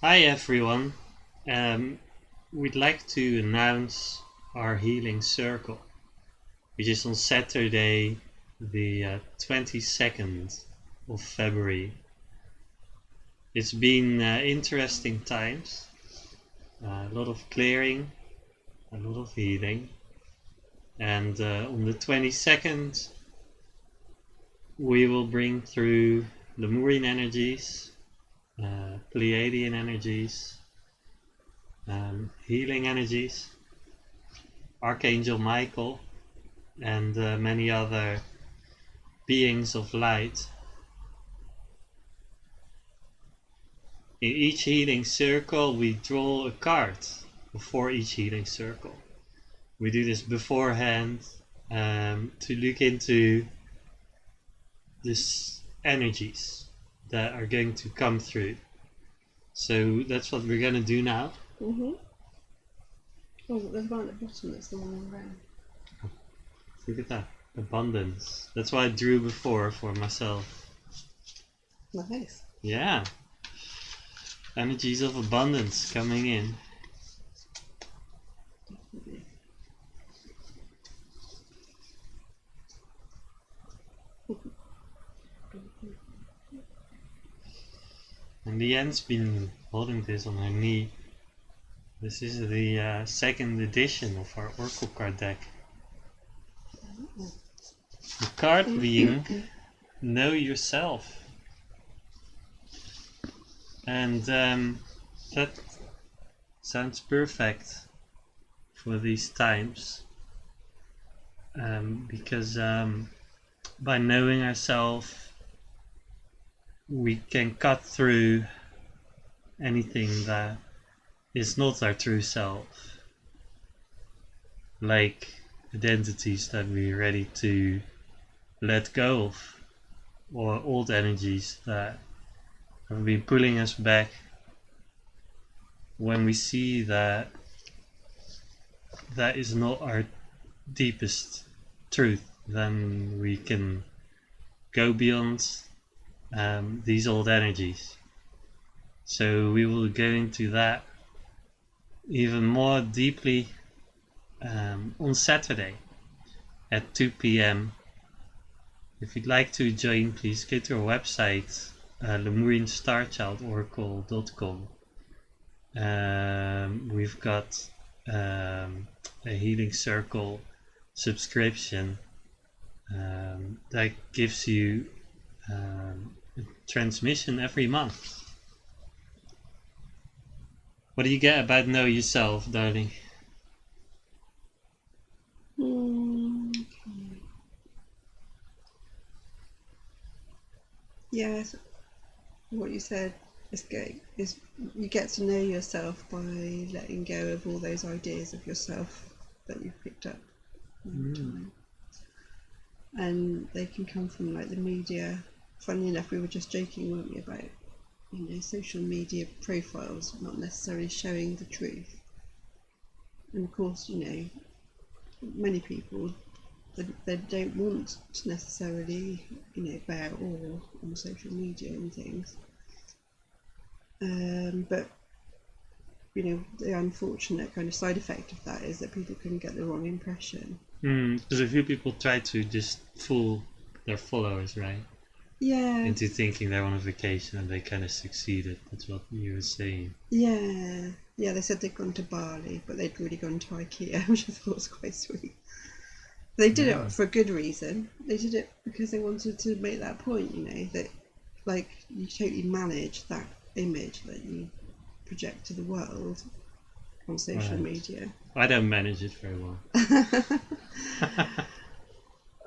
Hi everyone. Um, we'd like to announce our healing circle, which is on Saturday, the 22nd of February. It's been interesting times, a lot of clearing, a lot of healing, and on the 22nd, we will bring through Lemurian energies, Pleiadian energies, healing energies, Archangel Michael, and many other beings of light. In each healing circle, we draw a card before each healing circle. We do this beforehand to look into these energies that are going to come through. So that's what we're going to do now. Mm-hmm. Oh, there's one at the bottom that's the one around. Look at that. Abundance. That's what I drew before for myself. Nice. Yeah. Energies of abundance coming in. Definitely. And Leanne's been holding this on her knee. This is the second edition of our Oracle card deck. The card being Know Yourself. And that sounds perfect for these times. Because by knowing ourselves, we can cut through anything that is not our true self. Like identities that we're ready to let go of, or old energies that have been pulling us back. When we see that that is not our deepest truth, then we can go beyond these old energies. So we will go into that even more deeply on Saturday at 2 p.m. If you'd like to join, please go to our website, lemurianstarchildoracle.com. We've got a healing circle subscription that gives you a transmission every month. What do you get about Know Yourself, darling? Okay. Yes, what you said is good. Is you get to know yourself by letting go of all those ideas of yourself that you've picked up over time, and they can come from like the media. Funny enough, we were just joking, weren't we, about social media profiles not necessarily showing the truth. And of course, many people they don't want to necessarily bear all on social media and things, but the unfortunate kind of side effect of that is that people can get the wrong impression. Because a few people try to just fool their followers, right? Yeah. Into thinking they're on a vacation, and they kind of succeeded. That's what you were saying. Yeah, they said they'd gone to Bali, but they'd really gone to IKEA, which I thought was quite sweet. They did it for a good reason. They did it because they wanted to make that point, that like you totally manage that image that you project to the world on social media. I don't manage it very well.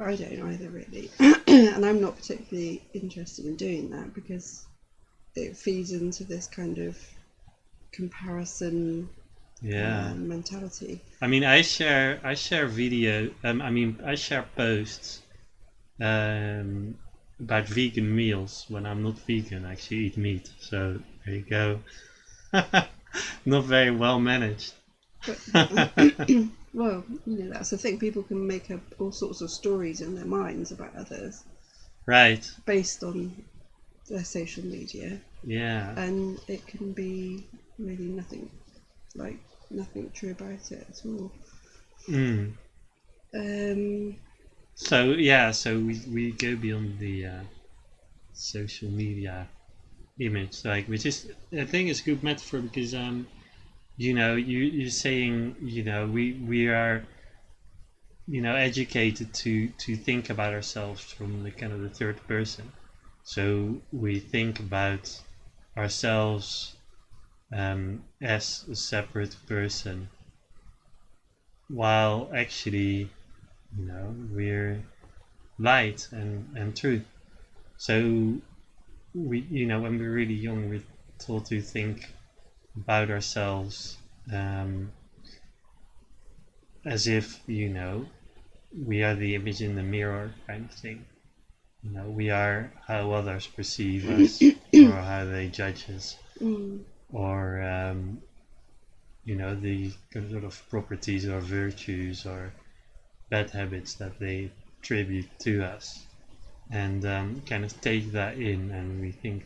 I don't either, really. And I'm not particularly interested in doing that because it feeds into this kind of comparison mentality. I mean, I share video. I share posts about vegan meals when I'm not vegan. I actually eat meat. So there you go. Not very well managed. Well, that's the thing. People can make up all sorts of stories in their minds about others, right? Based on their social media, Yeah. and it can be really nothing true about it at all. Mm. Um, So yeah, so we go beyond the social media image, like, which is, I think, is a good metaphor, because you're saying, we are, educated to think about ourselves from the kind of the third person. So we think about ourselves as a separate person, while actually, we're light and truth. So when we're really young, we're told to think about ourselves as if, we are the image in the mirror kind of thing. We are how others perceive us, or how they judge us, mm, or the sort of properties or virtues or bad habits that they attribute to us, and kind of take that in, and we think,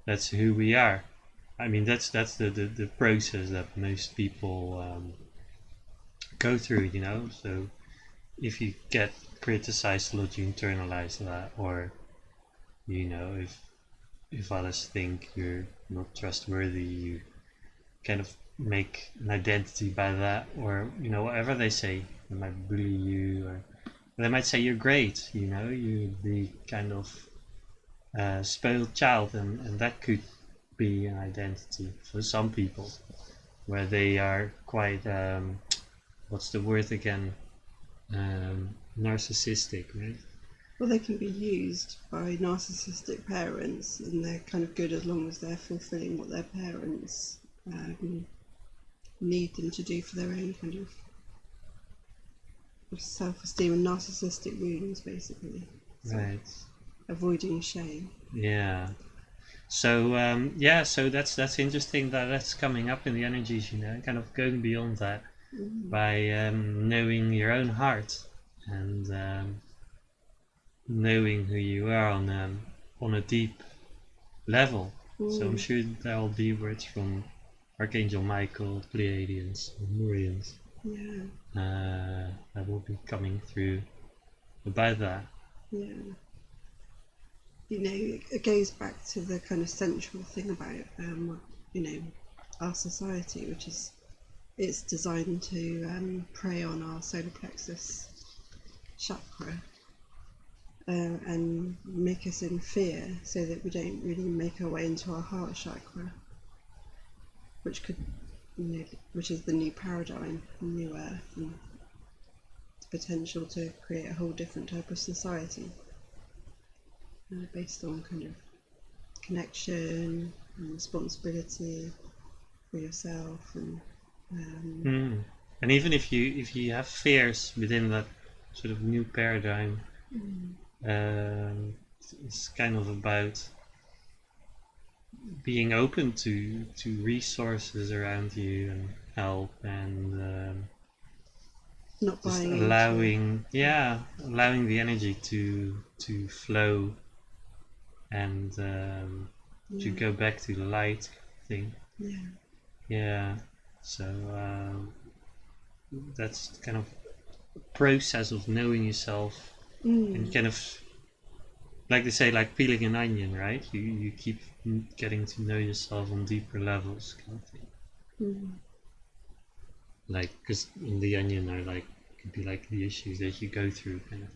that's who we are. I mean, that's the process that most people go through, So if you get criticized a lot, you internalize that, or if others think you're not trustworthy, you kind of make an identity by that, or whatever they say. They might bully you, or they might say you're great, you're the kind of spoiled child, and that could be an identity for some people, where they are quite what's the word again, narcissistic, right? well, they can be used by narcissistic parents, and they're kind of good as long as they're fulfilling what their parents need them to do for their own kind of self-esteem and narcissistic wounds, basically. So Right. avoiding shame. Yeah. So so that's interesting that that's coming up in the energies, kind of going beyond that by knowing your own heart, and knowing who you are on a deep level. So I'm sure there will be words from Archangel Michael, Pleiadians, Murians Yeah, that will be coming through about that. yeah. It goes back to the kind of central thing about, our society, which is it's designed to prey on our solar plexus chakra and make us in fear, so that we don't really make our way into our heart chakra, which could, which is the new paradigm, new earth, and the potential to create a whole different type of society based on kind of connection and responsibility for yourself, and And even if you have fears within that sort of new paradigm, it's kind of about being open to resources around you, and help, and not just buying allowing the energy to flow, and to go back to the light thing. yeah, Yeah. So that's kind of process of knowing yourself, and kind of, like they say, like peeling an onion, right? You keep getting to know yourself on deeper levels, kind of thing. Like, because in the onion are like, could be like the issues that you go through, kind of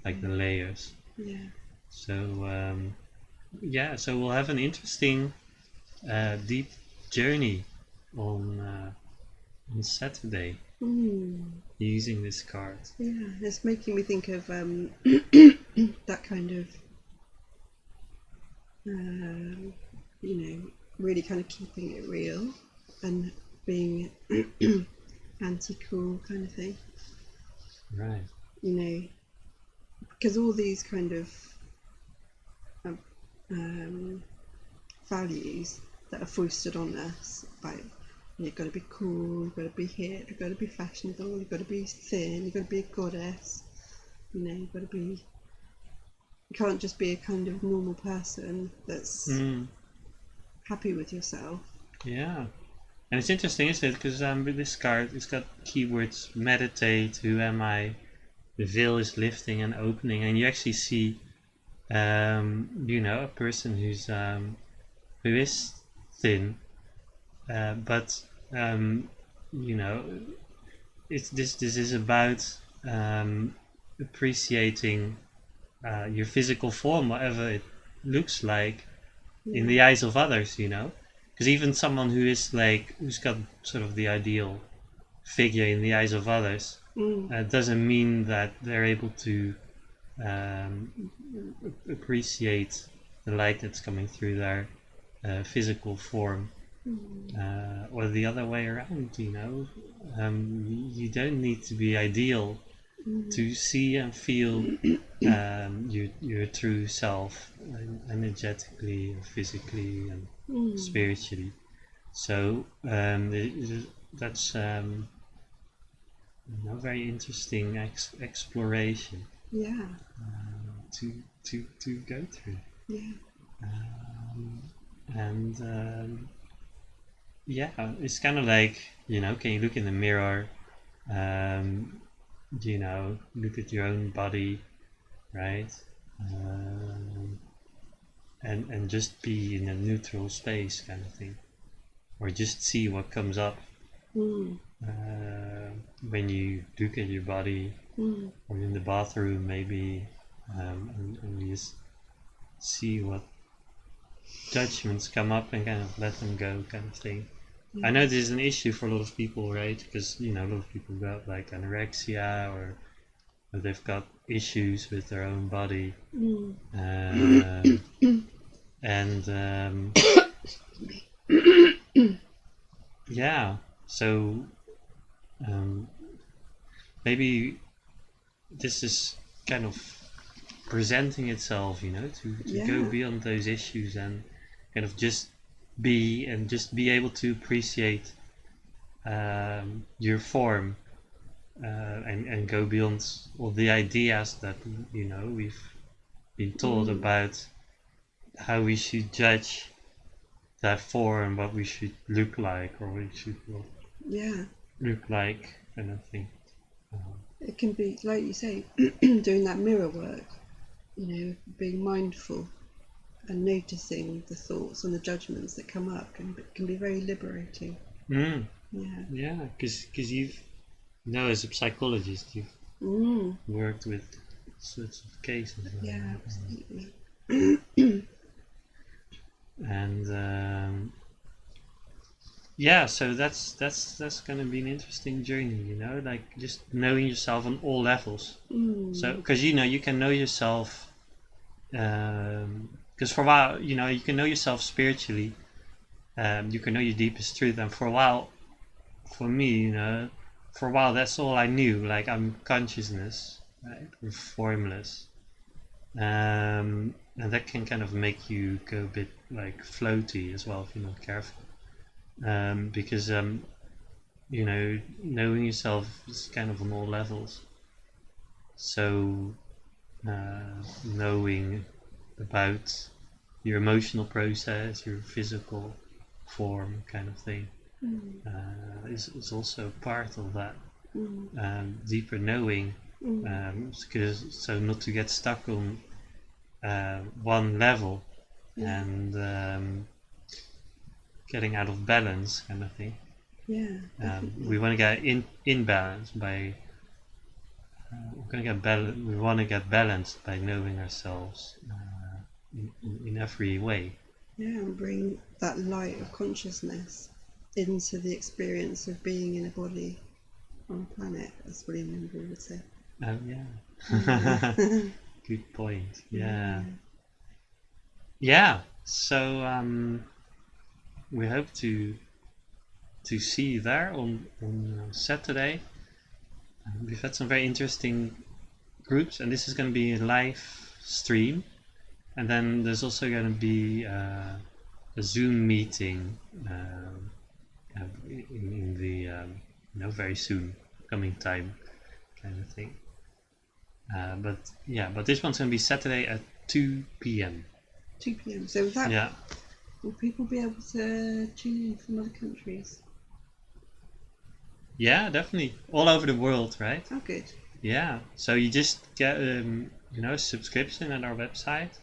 like the layers. yeah. So so we'll have an interesting deep journey on Saturday using this card. Yeah, it's making me think of that kind of, really kind of keeping it real and being anti-cool kind of thing. Right. Because all these kind of values that are foisted on us by, you've got to be cool, you've got to be hip, you've got to be fashionable, you've got to be thin, you've got to be a goddess, you've got to be You can't just be a kind of normal person that's Mm, happy with yourself. yeah. And it's interesting, isn't it? Because with this card, it's got keywords: meditate, who am I, the veil is lifting and opening, and you actually see, a person who is thin, but you know, it's this is about appreciating your physical form, whatever it looks like in the eyes of others. Because even someone who is like who's got sort of the ideal figure in the eyes of others doesn't mean that they're able to um, appreciate the light that's coming through their physical form, or the other way around. You don't need to be ideal to see and feel your true self, energetically, and physically, and spiritually. So that's very interesting exploration Yeah. to go through. Yeah. And yeah, it's kind of like, can you look in the mirror, look at your own body, right? And just be in a neutral space, kind of thing, or just see what comes up when you look at your body, or in the bathroom maybe, and you just see what judgments come up and kind of let them go, kind of thing. I know this is an issue for a lot of people, right? Because a lot of people got like anorexia, or they've got issues with their own body, and yeah. So maybe this is kind of presenting itself, to go beyond those issues and kind of just be able to appreciate your form, and go beyond all the ideas that we've been taught about how we should judge that form, what we should look like, or we should not look like, kind of thing. It can be, like you say, doing that mirror work, being mindful and noticing the thoughts and the judgments that come up can be very liberating. Yeah, because as a psychologist, you've worked with sorts of cases. Yeah, absolutely. And so that's going to be an interesting journey, like just knowing yourself on all levels. So because you can know yourself, because for a while you can know yourself spiritually, you can know your deepest truth, and for a while, for me, for a while that's all I knew, like I'm consciousness, right? We're formless, and that can kind of make you go a bit like floaty as well if you're not careful, because knowing yourself is kind of on all levels. So knowing about your emotional process, your physical form, kind of thing, is also part of that. Deeper knowing, so not to get stuck on one level, and getting out of balance, kind of thing. We want to get in balance by we want to get balanced by knowing ourselves in every way. And bring that light of consciousness into the experience of being in a body on a planet, as William Wimber would say. Oh yeah. Good point. Yeah. So we hope to see you there on Saturday. We've had some very interesting groups, and this is going to be a live stream, and then there's also going to be a Zoom meeting in the very soon coming time, kind of thing. But this one's going to be Saturday at 2 p.m. 2 p.m. So with that, Yeah. will people be able to tune in from other countries? Yeah, definitely. All over the world, right? Oh, good. Yeah. So you just get subscription at our website,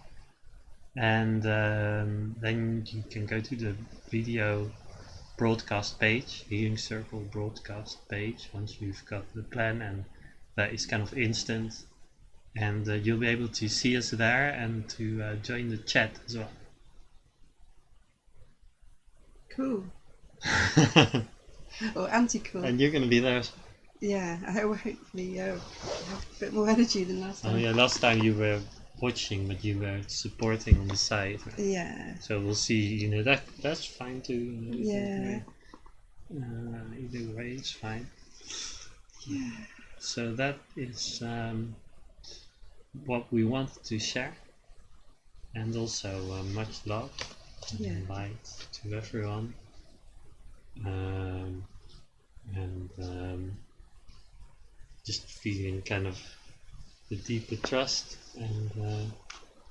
and then you can go to the video broadcast page, Healing Circle broadcast page, once you've got the plan, and that is kind of instant, and you'll be able to see us there and to join the chat as well. Cool. Or anti-cool. And you're going to be there as well. Yeah, I will hopefully have a bit more energy than last time. Oh yeah, last time you were watching, but you were supporting on the side. Right? Yeah. So we'll see. That's fine too. Yeah. Either way, it's fine. Yeah. So that is what we wanted to share, and also much love and light to everyone, and just feeling kind of the deeper trust and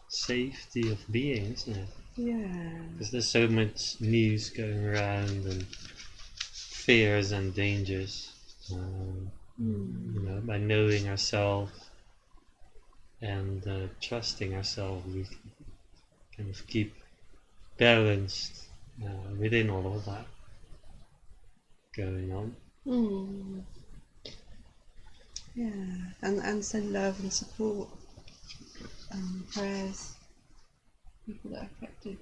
safety of being, isn't it? Yeah. Because there's so much news going around and fears and dangers. By knowing ourselves and trusting ourselves, we can kind of keep balanced within all of that going on. Yeah, and send love and support, prayers, people that are affected.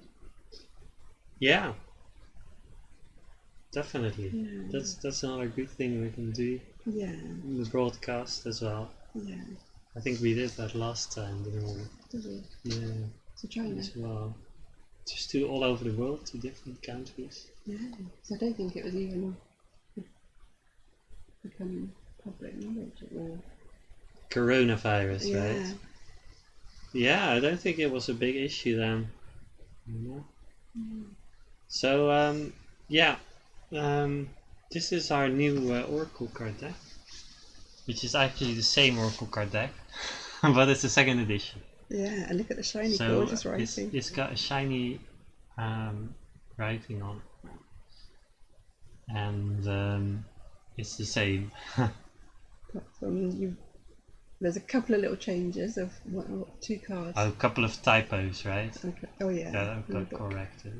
Yeah, definitely. Yeah. That's another good thing we can do. Yeah. In the broadcast as well. Yeah. I think we did that last time, didn't we? Did we? Yeah. So try As well. Just to all over the world, to different countries. Yeah. So I don't think it was even become public knowledge or Coronavirus, right? Yeah, I don't think it was a big issue then. So, this is our new Oracle card deck, which is actually the same Oracle card deck, but it's the second edition. Yeah, and look at the shiny, So gorgeous writing. it's got a shiny writing on it, and it's the same. There's a couple of little changes of two cards. A couple of typos, right? Okay. Oh yeah. That got corrected.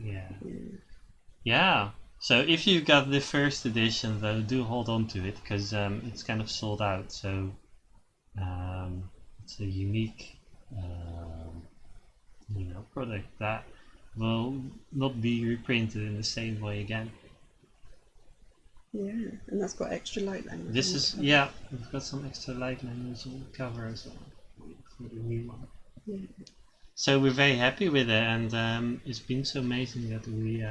Yeah. So if you got the first edition, though, do hold on to it because it's kind of sold out. So it's a unique, product that will not be reprinted in the same way again. Yeah, and that's got extra light language. We've got some extra light language on the cover as well for the new one. Yeah. So we're very happy with it, and it's been so amazing that we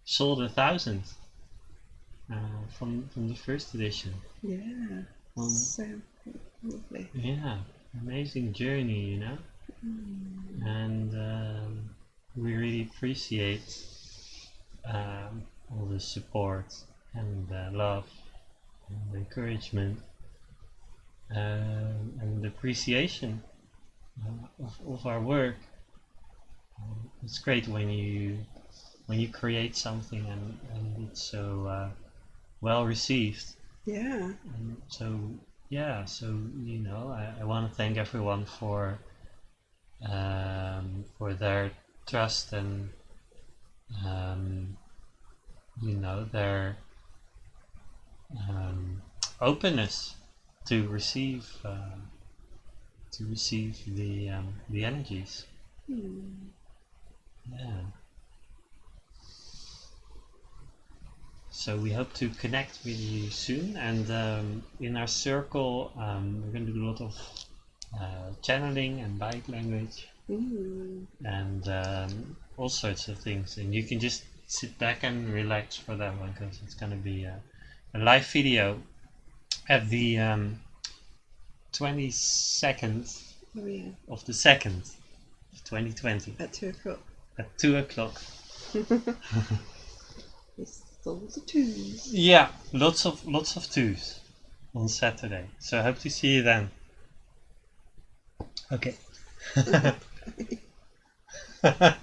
sold 1,000 from the first edition. Yeah. So lovely. Yeah, amazing journey, and we really appreciate all the support and love and encouragement and appreciation of our work. It's great when you create something and it's so well received. Yeah. And so I want to thank everyone for their trust and their openness to receive the energies. Yeah. So we hope to connect with you soon, and in our circle we're going to do a lot of channeling and light language and all sorts of things, and you can just sit back and relax for that one because it's going to be a live video at the 22nd of the 2nd of 2020 at 2 o'clock. At 2 o'clock. It's all the twos. Yeah, lots of twos on Saturday. So I hope to see you then. Okay. Bye.